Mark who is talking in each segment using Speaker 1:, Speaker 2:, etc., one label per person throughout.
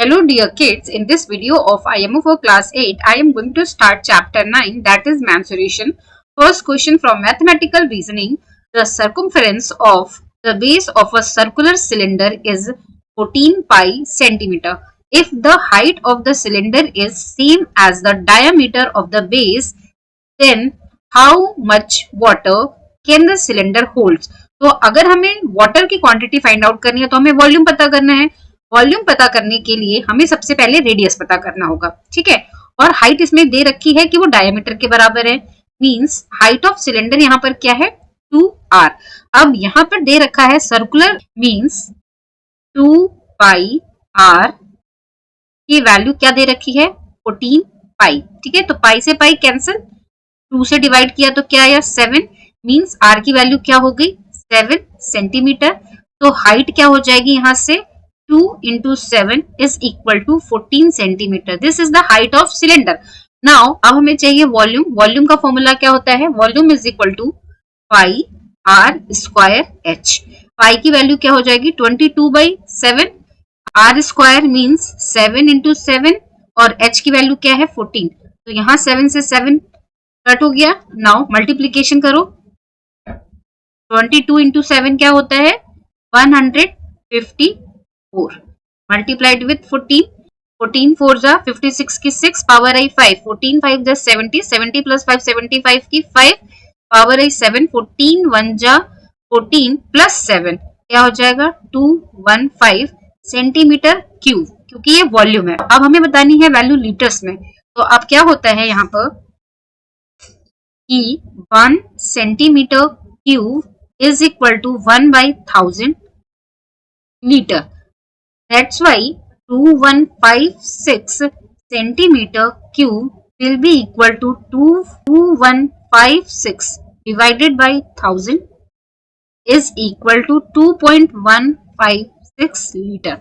Speaker 1: Hello dear kids, in this video of IMO for class 8, I am going to start chapter 9, that is mensuration. First question from mathematical reasoning. The circumference of the base of a circular cylinder is 14 pi centimeter. If the height of the cylinder is same as the diameter of the base, then how much water can the cylinder holds? तो अगर हमें water की quantity find out करनी है तो हमें volume पता करना है. वॉल्यूम पता करने के लिए हमें सबसे पहले रेडियस पता करना होगा. ठीक है, और हाइट इसमें दे रखी है कि वो डायमीटर के बराबर है. मींस हाइट ऑफ सिलेंडर यहाँ पर क्या है, 2r. अब यहाँ पर दे रखा है सर्कुलर, मींस 2 पाई r की वैल्यू क्या दे रखी है, 14 पाई. ठीक है, तो पाई से पाई कैंसिल, 2 से डिवाइड किया तो क्या आया, 7. मींस r की वैल्यू क्या हो गई, 7 सेंटीमीटर. तो हाइट क्या हो जाएगी यहाँ से, 2 into 7 is equal to 14 centimetre. This is the height of cylinder. Now अब हमें चाहिए वॉल्यूम. वॉल्यूम का फॉर्मूला क्या होता है, volume is equal to pi r square h. Pi की वैल्यू क्या हो जाएगी, 22/7. आर स्क्वायर मीन्स 7 into 7 और एच की वैल्यू क्या है, 14. तो यहाँ 7 से 7 कट हो गया. नाउ मल्टीप्लीकेशन करो. 22 into 7 क्या होता है, 154 मल्टीप्लाइड विथ 14. 14 4 जा 56 की 6 पावर आई 5. 14 5 जा 70, 70 प्लस 5 75 की 5 पावर आई 7. 14 1 जा 14 प्लस 7 क्या हो जाएगा, 215 सेंटीमीटर क्यूब, क्योंकि ये वॉल्यूम है. अब हमें बतानी है वैल्यू लीटर्स में. तो अब क्या होता है यहाँ पर कि 1 centimetre cube is equal to 1/1000 liter. That's why 2156 centimeter cube will be equal to 2156 divided by 1000 is equal to 2.156 liter.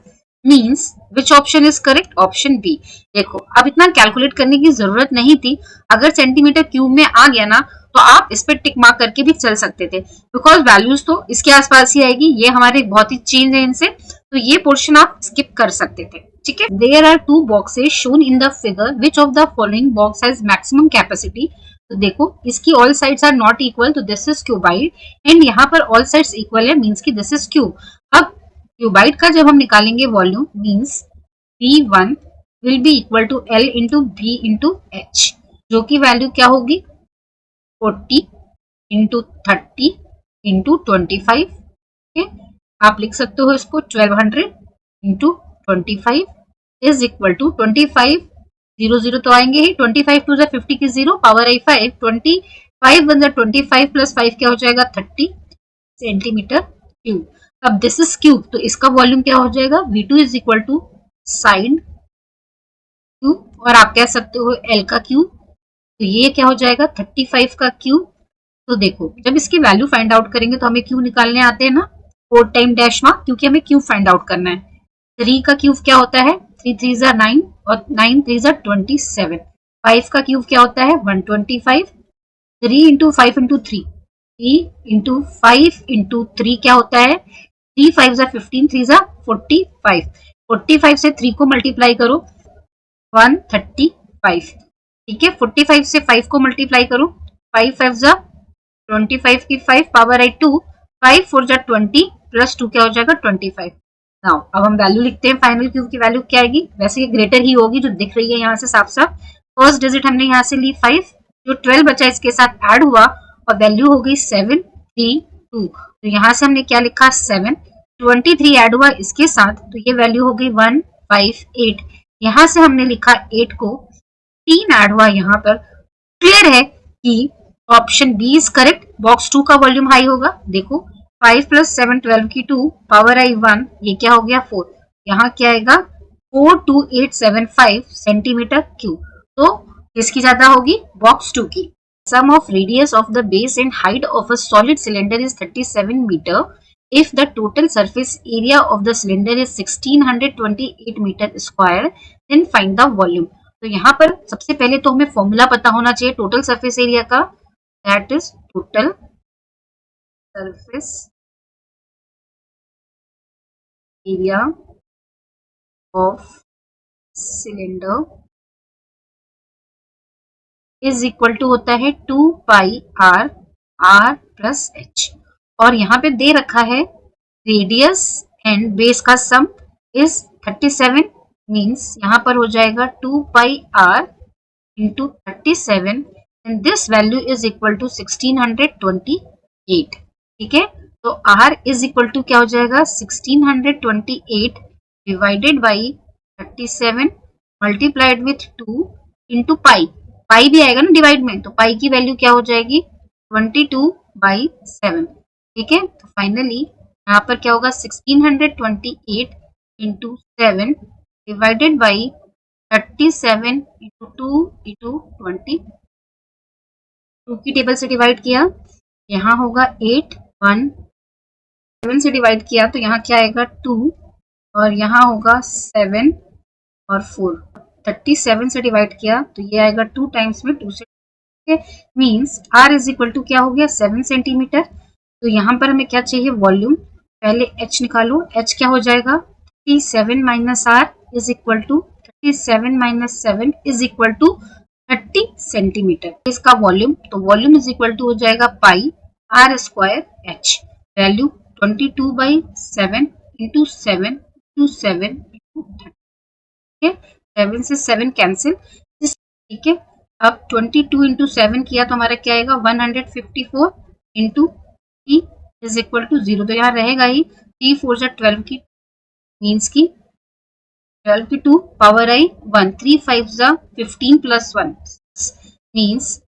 Speaker 1: Means which option is correct, option B. देखो अब इतना कैलकुलेट करने की जरूरत नहीं थी. अगर सेंटीमीटर क्यूब में आ गया ना तो आप इस पर टिक मार्क करके भी चल सकते थे, बिकॉज वैल्यूज तो इसके आसपास ही आएगी. ये हमारे बहुत ही चेंज है इनसे, तो ये पोर्शन आप स्किप कर सकते थे. ठीक है, there are 2 boxes shown in the figure. Which of the following box has maximum capacity. तो देखो इसकी all sides are not equal, तो दिस इज क्यूबाइड. एंड यहाँ पर ऑल साइड्स इक्वल है, मीन्स की दिस इज क्यूब. अब cuboid का जब हम निकालेंगे volume, means V1 will be equal to L into B into H, जो की वैल्यू क्या होगी, 40 इंटू 30 इंटू 25. आप लिख सकते हो इसको 1200 इंटू 25 इज इक्वल टू 25 0 तो आएंगे ही. 25 टू 50 की 0 पावर आई 5. 25 बन 25 प्लस 5 क्या हो जाएगा, 30 सेंटीमीटर क्यूब. अब दिस इज क्यूब, तो इसका वॉल्यूम क्या हो जाएगा, V2 is equal to sine cube, और आप कह सकते हो L का क्यूब. तो ये क्या हो जाएगा, 35 का क्यूब. तो देखो जब इसकी वैल्यू फाइंड आउट करेंगे तो हमें क्यूब निकालने आते हैं ना, 4 टाइम डैश मार्क, क्योंकि हमें क्यूब फाइंड आउट करना है. 3 का क्यूब क्या होता है, 3 3 जा 9 और 9 3 जा 27. 5 का क्यूब क्या होता है, 125. 3 इंटू 5 इंटू 3, 3 इंटू 5 इंटू 3 क्या होता है, 3 5 जा 15, 3 जा 45. 45 से 3 को मल्टीप्लाई करो, 135. ठीक है, 45 से 5 को मल्टीप्लाई करो, 5 5 जा 25 की 5 पावर आई 2. 5 4 जा 20 प्लस 2 क्या हो जाएगा, 25. नाउ अब हम वैल्यू लिखते हैं. फाइनल क्यूब की वैल्यू क्या आएगी, वैसे ये ग्रेटर ही होगी जो दिख रही है यहाँ से साफ साफ. फर्स्ट डिजिट हमने यहाँ से ली 5, जो 12 बचा इसके साथ ऐड हुआ और वैल्यू हो गई 732. तो यहाँ से हमने क्या लिखा, 7. 23 ऐड हुआ इसके साथ, तो ये वैल्यू हो गई 158. यहाँ से हमने लिखा 8 को, 3 ऐड हुआ यहाँ पर. क्लियर है कि option B is correct. Box 2 का वॉल्यूम हाई होगा. देखो 5 प्लस 7 12 की 2 पावर आई 1, ये क्या हो गया 4. यहाँ क्या आएगा, 42875 सेंटीमीटर क्यूब. तो किसकी ज्यादा होगी, बॉक्स 2 की. Sum of radius of the base and height of a solid cylinder is 37 meter. If the total surface area of the cylinder is 1628 meter square, then find the volume. तो यहाँ पर सबसे पहले तो हमें फॉर्मूला पता होना चाहिए टोटल सरफेस एरिया का. That is total surface area of cylinder is equal to होता है 2πr+h। और यहाँ पे दे रखा है रेडियस एंड बेस का सम इज 37, मीन्स यहाँ पर हो जाएगा 2πr into 37 and this value is equal to 1628। ठीक है, तो r is equal to क्या हो जाएगा 1628 divided by 37 multiplied with 2 into पाई। पाई भी आएगा ना डिवाइड में, तो पाई की वैल्यू क्या हो जाएगी 22/7। ठीक है, तो फाइनली यहाँ पर क्या होगा 1628 into 7 divided by 37 into 2 into 20, 2 की टेबल से डिवाइड किया, यहाँ होगा 8, 1 7 से डिवाइड किया तो यहाँ क्या आएगा 2 और यहाँ होगा 7 और 4। 37 से डिवाइड किया तो ये आएगा 2 टाइम्स में 2 से, means r is equal to क्या हो गया 7 सेंटीमीटर। तो यहाँ पर हमें क्या चाहिए वॉल्यूम, पहले h निकालो, h क्या हो जाएगा 37 minus r is equal to 37 minus 7 is equal to 30 centimetre. इसका वॉल्यूम, तो वॉल्यूम इज इक्वल टू हो जाएगा pi r square h, value 22/7 into 7 into 7 into 30। ठीक है, 7 से 7 कैंसिल। ठीक है, अब 22 इंटू 7 किया तो हमारा क्या आएगा 154 इंटू 3 इज इक्वल टू 0, तो यहाँ रहेगा ही 3 4 12 की, मीन्स की 12 की 2 power I 1, 3 5 15 plus 1 means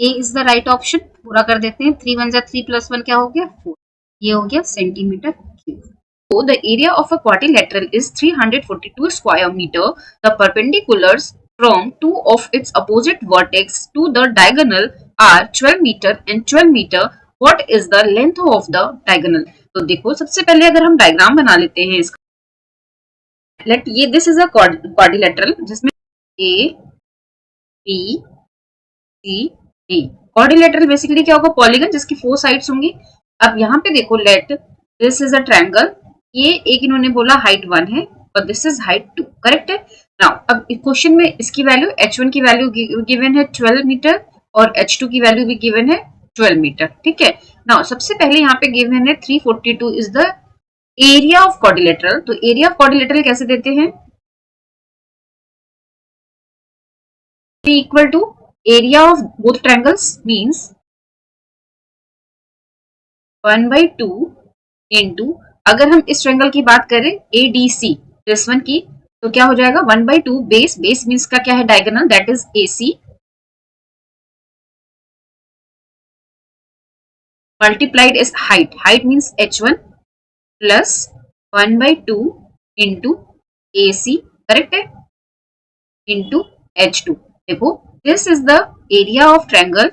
Speaker 1: A is the right option. पूरा कर देते हैं, 3 1 3 प्लस 1 क्या हो गया 4, ये हो गया centimetre cube. So the area of a quadrilateral is 342 square meter. The perpendiculars from two of its opposite vertex to the diagonal are 12 meter and 12 meter. What is the length of the diagonal? तो देखो सबसे पहले अगर हम diagram बना लेते हैं इसका, लेट ये दिस इज अ क्वाड्रिलेटरल जिसमें A B C D। Quadrilateral basically क्या होगा पॉलीगन जिसकी 4 साइड्स होंगी। अब यहाँ पे देखो let this is a triangle, ये एक इन्होंने बोला हाइट 1 है और दिस इज हाइट 2, करेक्ट है। नाउ अब क्वेश्चन में इसकी वैल्यू h1 की वैल्यू गिवन है 12 मीटर और h2 की वैल्यू भी गिवन है 12 मीटर। ठीक है, नाउ सबसे पहले यहाँ पे गिवन है 342 is the area of quadrilateral. तो एरिया ऑफ क्वाड्रिलेटरल कैसे देते हैं, equal to area of both triangles means 1/2 into, अगर हम इस ट्रायंगल की बात करें ADC दिस वन की, तो क्या हो जाएगा 1/2 बेस, बेस मीन्स का क्या है diagonal, that is AC multiplied is height, height means h1 plus 1/2 into AC, correct है, इंटू h2। देखो this is the area of triangle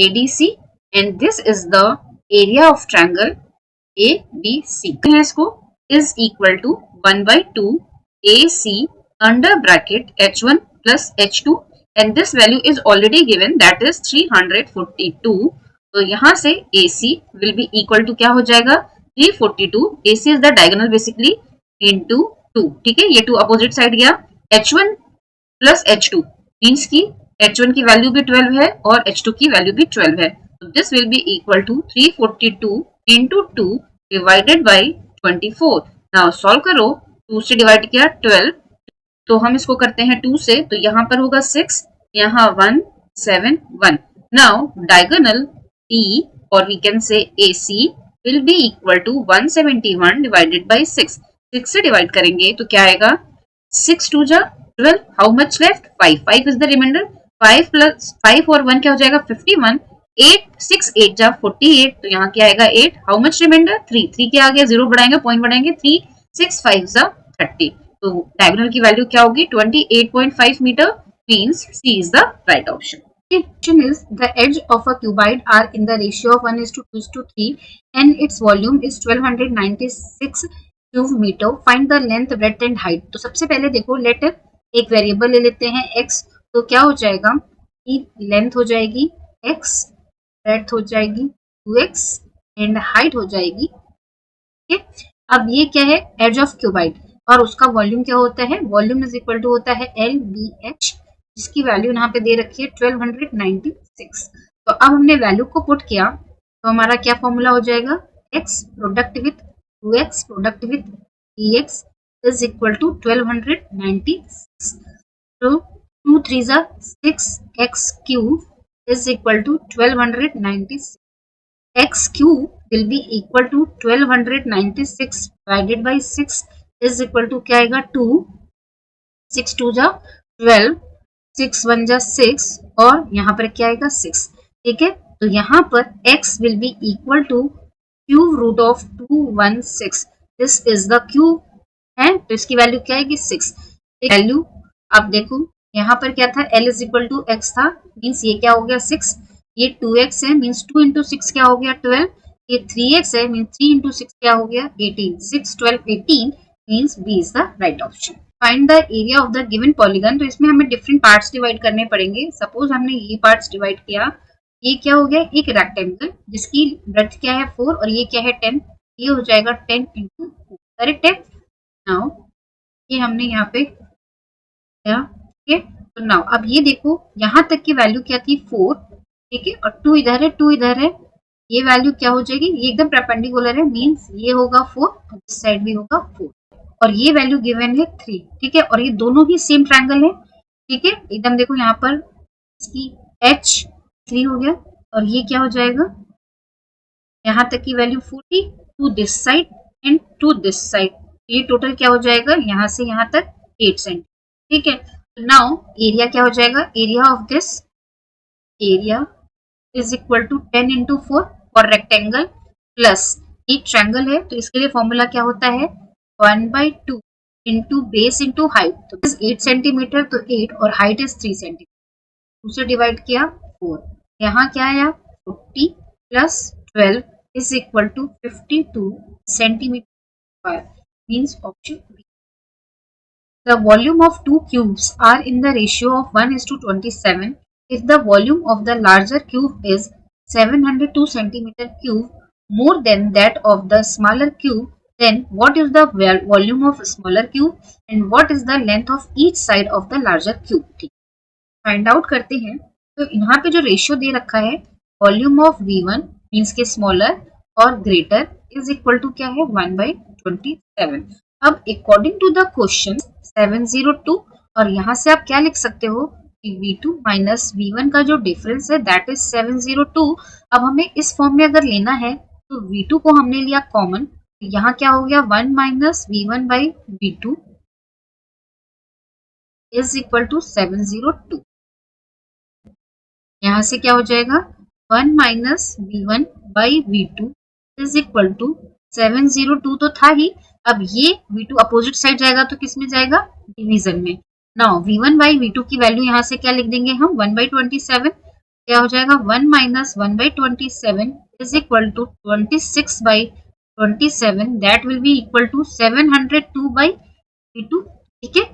Speaker 1: ADC and this is the area of triangle ABC। इसको is equal to 1/2 AC under bracket h1 plus h2 and this value is already given that is 342। तो यहाँ से AC will be equal to क्या हो जाएगा 342, AC is the diagonal basically into 2। ठीक है, ये 2 अपोजिट साइड गया, h1 plus h2 मीन्स की h1 की वैल्यू भी 12 है और h2 की वैल्यू भी 12 है। So this will be equal to 342 into 2 divided by 24। Now solve करो, 2 से डिवाइड किया 12, तो हम इसको करते हैं 2 से, तो यहाँ पर होगा 6, यहाँ 1 7 1। Now diagonal T or we can say AC will be equal to 171 divided by 6। 6 से डिवाइड करेंगे तो क्या आएगा 6 2 जा 12, how much left 5, 5 is the remainder, 5 plus 5 और 1 क्या हो जाएगा 51, 8 6 8 जा 48, तो यहाँ क्या आएगा 8, हाउ मच रिमाइंडर 3, 3 क्या आ गया, 0 बढ़ाएंगे पॉइंट बढ़ाएंगे, 3 6 5 जा 30। तो डायगोनल की वैल्यू क्या होगी 28.5 metre, means C is the right option। Question is the edge of a cuboid are in the ratio of 1:2:3 and its volume is 1296 cube metre, find the length breadth and height. तो सबसे पहले देखो late एक variable ले लेते हैं x, तो क्या हो जाएगा कि लेंथ हो जाएगी x, ब्रेड्थ हो जाएगी 2x एंड हाइट हो जाएगी। ठीक है, अब ये क्या है एज ऑफ क्यूबाइड, और उसका वॉल्यूम क्या होता है, वॉल्यूम इज इक्वल टू होता है LBH, जिसकी वैल्यू यहाँ पे दे रखी है 1296। तो अब हमने वैल्यू को पुट किया तो हमारा क्या फॉर्मूला हो जाएगा, x product with 2x product with dx is equal to 1296। तो 2 3 6, x cube is equal to 1296. X cube will be equal to 1296 divided by 6 is equal to क्या आएगा 2, 6 2 जा 12, 6 1 जा 6 और यहाँ पर क्या आएगा 6। ठीक है, तो यहाँ पर x will be equal to cube root of 216. This is the cube है, तो इसकी वैल्यू क्या आएगी 6। वैल्यू आप देखो यहाँ पर क्या था, L is equal to X था, मीन्स ये क्या हो गया 6, ये 2x है मीन्स 2 इंटू 6 क्या हो गया 12, ये 3x है मीन्स 3 इंटू 6 क्या हो गया 18, 6 12 18 means B is the right option. Find the area of the given polygon, तो इसमें हमें डिफरेंट पार्ट्स डिवाइड करने पड़ेंगे। सपोज हमने ये पार्ट्स डिवाइड किया, ये क्या हो गया एक रेक्टेंगल जिसकी ब्रेड्थ क्या है 4 और ये क्या है 10, ये हो जाएगा 10 इंटू 4, करेक्ट है। नाउ ये हमने यहाँ पे क्या, ठीक है, तो नाउ अब ये देखो यहाँ तक की वैल्यू क्या थी 4, ठीक है, और 2 इधर है 2 इधर है, ये वैल्यू क्या हो जाएगी, ये एकदम परपेंडिकुलर है मींस ये होगा 4 और इस साइड भी होगा 4 और ये वैल्यू गिवन है 3, ठीक है, और ये दोनों ही सेम ट्रायंगल है, ठीक है, एकदम देखो यहाँ पर इसकी H 3 हो गया और ये क्या हो जाएगा, यहाँ तक की value 40 to this side and to this side, ये टोटल क्या हो जाएगा यहाँ से यहाँ तक 8 सेंटीमीटर, ठीक है। नाउ एरिया क्या हो जाएगा, area of this area is equal to 10 into 4 और रेक्टेंगल प्लस एक ट्रायंगल है तो इसके लिए फॉर्मूला क्या होता है 1/2 इंटू बेस इंटू हाइट, तो 8 सेंटीमीटर तो 8 और हाइट इज 3 सेंटीमीटर, उसे डिवाइड किया 4, यहाँ क्या आया 40 plus 12 is equal to 52 centimetre square, means option B. The volume of two cubes are in the ratio of 1:27. If the volume of the larger cube is 702 centimeter cube more than that of the smaller cube, then what is the volume of smaller cube and what is the length of each side of the larger cube? Find out करते हैं। तो यहाँ पे जो ratio दे रखा है volume of V1 means के smaller और ग्रेटर इज इक्वल टू क्या है 1/27। अब अकॉर्डिंग टू द क्वेश्चन 702 और यहाँ से आप क्या लिख सकते हो कि V2 माइनस V1 का जो डिफरेंस है दैट इज 702। अब हमें इस फॉर्म में अगर लेना है तो V2 को हमने लिया कॉमन, यहाँ क्या हो गया 1 minus V1 by V2 is equal to 702। यहाँ से क्या हो जाएगा 1 minus V1 by V2 is equal to 702 तो था ही, अब ये V2 अपोजिट साइड जाएगा तो किस में जाएगा डिवीजन में। नाउ V1 बाई V2 की वैल्यू यहाँ से क्या लिख देंगे हम 1/27, क्या हो जाएगा 1 minus 1/27 is equal to 26/27 that will be equal to 702 by V2, ठीक है।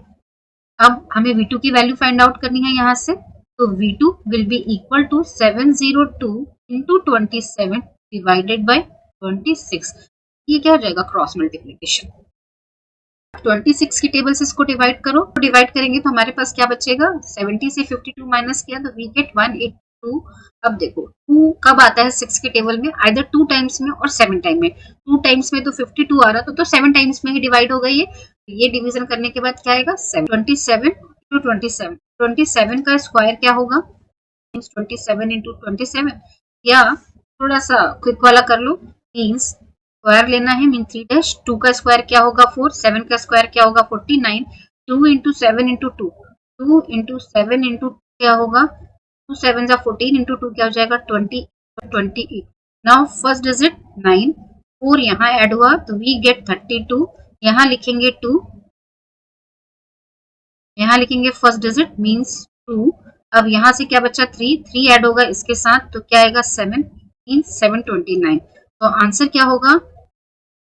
Speaker 1: अब हमें V2 की वैल्यू फाइंड आउट करनी है यहाँ से, तो V2 will be equal to 702 into 27 divided by 26, ये क्या हो जाएगा क्रॉस मल्टीप्लीकेशन। 26 की टेबल से इसको डिवाइड करो, तो डिवाइड करेंगे तो हमारे पास क्या बचेगा 70 से 52 माइनस किया तो वी गेट 182। अब देखो 2 कब आता है 6 की टेबल में, आइदर 2 टाइम्स में और 7 टाइम में। 2 टाइम्स में तो 52 आ रहा तो 7 टाइम्स में ही डिवाइड हो गई है, ये डिवीजन करने के बाद क्या आएगा 27 टू 27, 27 का स्क्वायर क्या होगा 27 इंटू 27, या थोड़ा सा क्विक वाला कर लो मीन्स स्क्वायर लेना है मीन 3 2 का स्क्वायर क्या होगा 4, 7 का स्क्वायर क्या होगा 49, 2 इंटू 7 इंटू 2, 2 इंटू 7 इंटू क्या होगा 2 7 जा 14 इंटू 2 क्या हो जाएगा 28। नाउ फर्स्ट डिजिट 9, 4 यहाँ ऐड हुआ तो वी गेट 32, यहाँ लिखेंगे 2, यहाँ लिखेंगे फर्स्ट डिजिट मीन्स 2, अब यहाँ से क्या बचा 3 ऐड होगा इसके साथ तो क्या आएगा 7 मीन्स 729, तो आंसर क्या होगा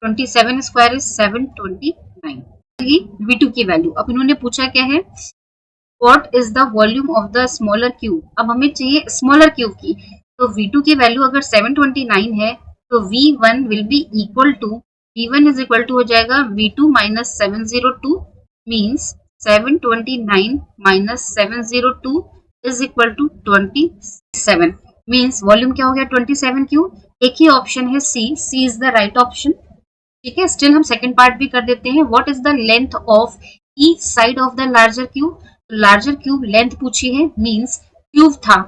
Speaker 1: 27 स्क्वायर इज 729। V2 की वैल्यू, अब इन्होंने पूछा क्या है what is the volume of the smaller cube, अब हमें चाहिए स्मॉलर क्यूब की, तो V2 की वैल्यू अगर 729 है तो V1 will be equal to V1 is equal to हो जाएगा V2 minus 702 means 729 minus 702 is equal to 27 means volume क्या हो गया 27 क्यूब। एक ही ऑप्शन है C is the right option. ठीक है, स्टिल हम सेकंड पार्ट भी कर देते हैं। What is the length of each side of the larger cube. Larger cube length पूछी है मीन्स क्यूब था,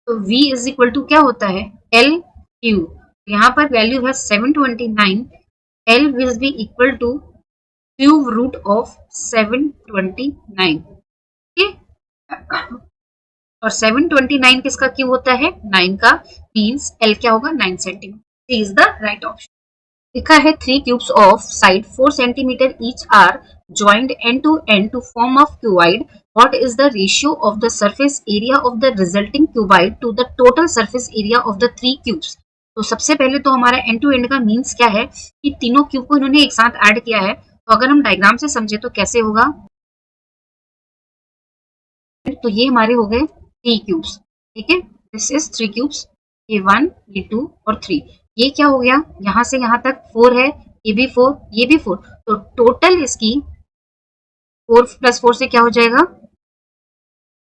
Speaker 1: तो V इज इक्वल टू क्या होता है L क्यूब। यहाँ पर वैल्यू है 729, L will be equal to cube root of 729। ठीक है, और 729 किसका क्यूब होता है 9 का, मीन्स L क्या होगा 9 centimetre. Is the right option. लिखा है 3 cubes of side 4 centimeter each are joined end to end to form a cuboid. What is the ratio of the surface area of the resulting cuboid to the total surface area of the 3 cubes? तो सबसे पहले तो हमारा and to and का means क्या है कि तीनों क्यूब को इन्होंने एक साथ ऐड किया है। तो अगर हम डायग्राम से समझे तो कैसे होगा, तो ये हमारे हो गए 3 क्यूब्स। ठीक है, दिस इज 3 क्यूब्स, ये 1 ये 2 और 3। ये क्या हो गया, यहां से यहां तक 4 है, ये भी 4 ये भी 4, तो टोटल इसकी 4 प्लस 4 से क्या हो जाएगा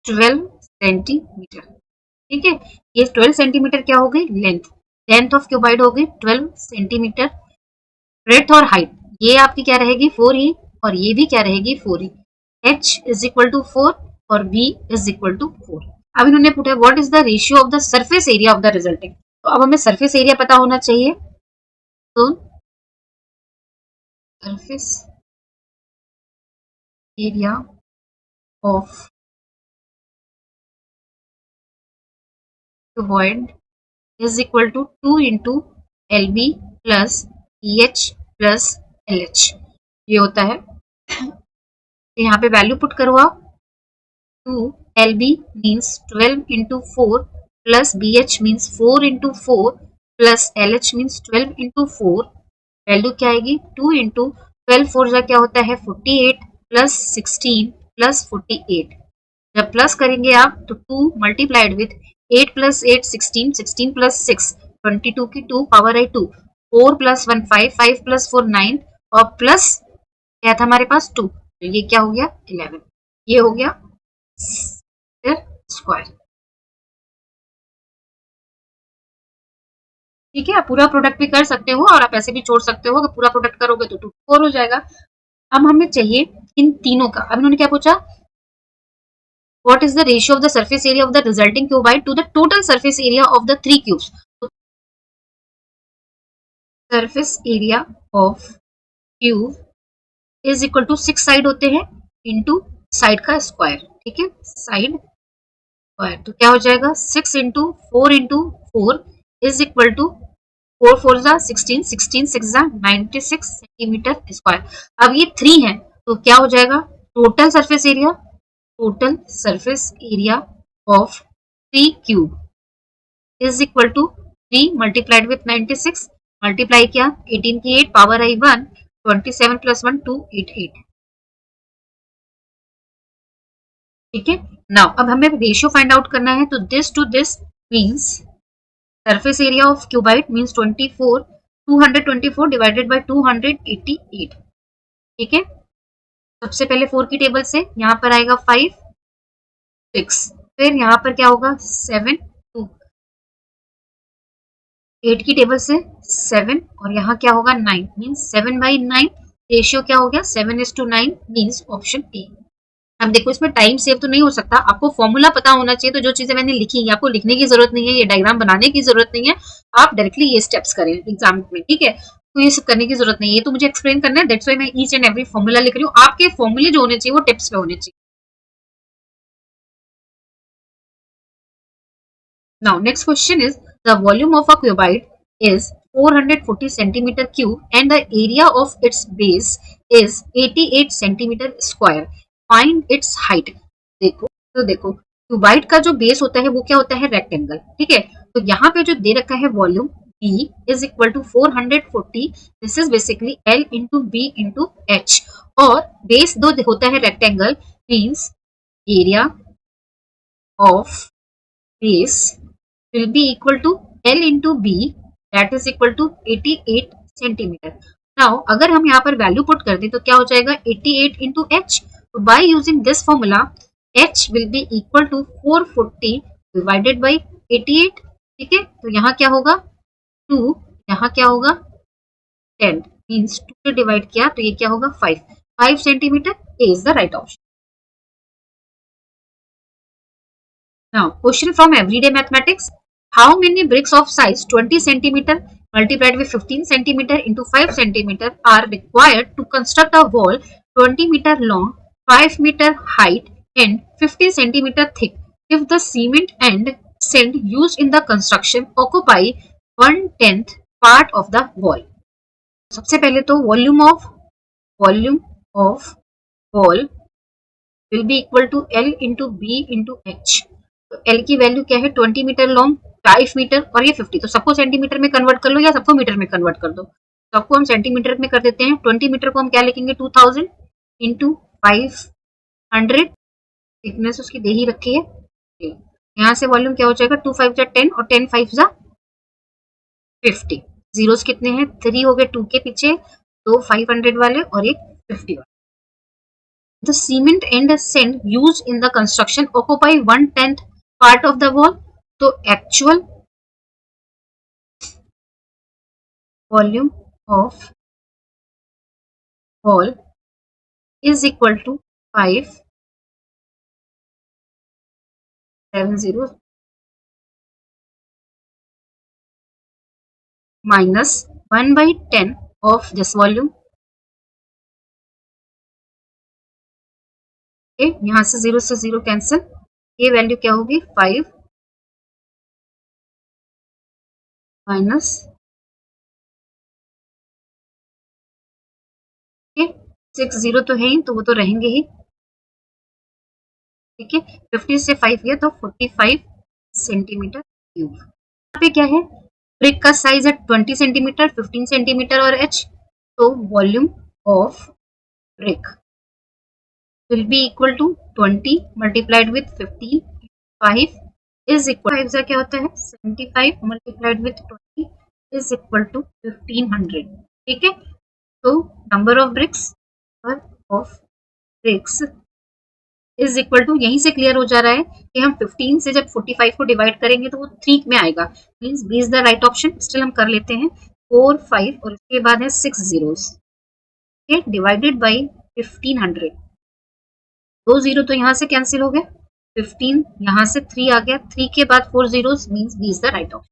Speaker 1: 12 सेंटीमीटर। ठीक है, ये 12 सेंटीमीटर क्या हो गई लेंथ, लेंथ ऑफ क्यूबाइड हो गई 12 सेंटीमीटर। ब्रेथ और हाइट ये आपकी क्या रहेगी 4 ही, और ये भी क्या रहेगी 4 ही। h इज इक्वल टू 4 और b इज इक्वल टू 4। अब इन्होंने पूछा what is the ratio of the surface area of the resulting. तो अब हमें सरफेस एरिया पता होना चाहिए, तो surface area of cuboid is equal to 2 into LB plus EH plus LH, ये होता है। तो यहाँ पे वैल्यू पुट करो आप, 2 LB means 12 into 4 plus BH means 4 into 4 plus LH means 12 into 4। Value क्या आएगी 2 इंटू 12 4 जा क्या होता है 48 प्लस 16 प्लस 48। जब प्लस करेंगे आप तो 2 मल्टीप्लाइड विथ 8 प्लस 8 16, 16 प्लस 6 22 की 2 पावर आई 2, 4 प्लस 1 5, 5 प्लस 4 9 और प्लस क्या था हमारे पास 2, तो ये क्या हो गया 11। ये हो गया स्क्वायर। ठीक है, आप पूरा प्रोडक्ट भी कर सकते हो और आप ऐसे भी छोड़ सकते हो। अगर पूरा प्रोडक्ट करोगे तो 2 4 हो जाएगा। अब हमें चाहिए इन तीनों का। अब इन्होंने क्या पूछा, what is the ratio of the surface area of the resulting cuboid to the total surface area of the 3 cubes। surface area of cube is equal to 6 side होते हैं इंटू साइड का स्क्वायर। ठीक है, side square, तो क्या हो जाएगा 6 into 4 into 4 is equal to 4 4 जा 16, 16 6 जा 96 सेंटीमीटर स्क्वायर। अब ये 3 है तो क्या हो जाएगा total surface area, total surface area of 3 cube is equal to 3 multiplied with 96, multiply किया 18 की 8 पावर आई 1, 27 प्लस 1 288। ठीक है, नाउ अब हमें रेशियो फाइंड आउट करना है, तो this to this means surface area of cuboid means 24 224 divided by 288। ठीक है, सबसे पहले 4 की टेबल से यहाँ पर आएगा 5 6, फिर यहाँ पर क्या होगा 7 2, 8 की टेबल से 7 और यहाँ क्या होगा 9 मीन्स 7/9। रेशियो क्या हो गया 7:9 मीन्स ऑप्शन ए। अब देखो इसमें टाइम सेव तो नहीं हो सकता, आपको फॉर्मूला पता होना चाहिए। तो जो चीजें मैंने लिखी है आपको लिखने की जरूरत नहीं है, ये डायग्राम बनाने की जरूरत नहीं है, आप डायरेक्टली ये स्टेप्स करें एग्जाम में। ठीक है, तो ये सब करने की जरूरत नहीं है, ये तो मुझे एक्सप्लेन करना है, दैट्स व्हाई मैं ईच एंड एवरी फॉर्मूला लिख रही हूँ। आपके फॉर्मूले जो होने चाहिए वो टिप्स पे होने चाहिए। Now next question is the volume of a cuboid is 440 centimeter cube and the area of its base is 88 centimeter square. Find its height। देखो क्यूबाइड का जो बेस होता है वो क्या होता है रेक्टेंगल। ठीक है, तो यहाँ पे जो दे रखा है volume B is equal to 440, this is basically L into B into H, और बेस दो होता है rectangle means area of base will be equal to L into B, that is equal to 88 centimeter। Now अगर हम यहाँ पर value put कर दें तो क्या हो जाएगा 88 into h. तो by using this formula h will be equal to 440 divided by 88. ठीक है, तो यहाँ क्या होगा 2, यहाँ क्या होगा 10, मीन्स 2 से डिवाइड किया तो ये क्या होगा 5 centimetre. A is the right option. Now, question from everyday mathematics. How many bricks of size 20 centimeter multiplied with 15 centimeter into 5 centimeter are required to construct a wall 20 meter long, 5 meter height and 50 centimeter thick if the cement and sand used in the construction occupy 1/10 part of the wall? सबसे पहले तो volume of wall will be equal to L into B into H. तो L की value क्या है 20 metre long, 5 metre और ये 50. तो सबको सेंटीमीटर में कन्वर्ट कर लो या सबको मीटर में कन्वर्ट कर दो. सबको हम सेंटीमीटर में कर देते हैं. 20 मीटर को हम क्या लिखेंगे 2000 इंटू 500. थिकनेस उसकी दे ही रखी है. यहाँ से वॉल्यूम क्या हो जाएगा 2 5 जा 10 और 10 5 जा 50. जीरोस कितने हैं 3 हो गए 2 के पीछे, 2 500 वाले और एक 50 वाले. The cement and sand used in the construction occupy 1/10 part of the wall. तो actual volume of wall is equal to 570 minus 1/10 of this volume. यहाँ से 0 कैंसिल. ये वैल्यू क्या होगी 5 माइनस 6 0 तो है ही, तो वो तो रहेंगे ही. ठीक है, 50 से 5 गया तो 45 सेंटीमीटर क्यूब. यहाँ पे क्या है ब्रिक का साइज है 20 सेंटीमीटर, 15 सेंटीमीटर और h. तो volume of brick will be equal to 20 multiplied with 15. 5 is equal 5 क्या होता है 75 multiplied with 20 is equal to 1500. ठीक है, तो number of bricks is equal to, यहीं से क्लियर हो जा रहा है कि हम 15 से जब 45 को डिवाइड करेंगे तो वो 3 में आएगा. Means B is the right option. Still हम कर लेते हैं 4 5 और इसके बाद है 6 zeros. Divided by 1500. 2 0 तो यहाँ से कैंसिल हो गए. 15 यहाँ से 3 आ गया, 3 के बाद 4 zeros means B is the right option.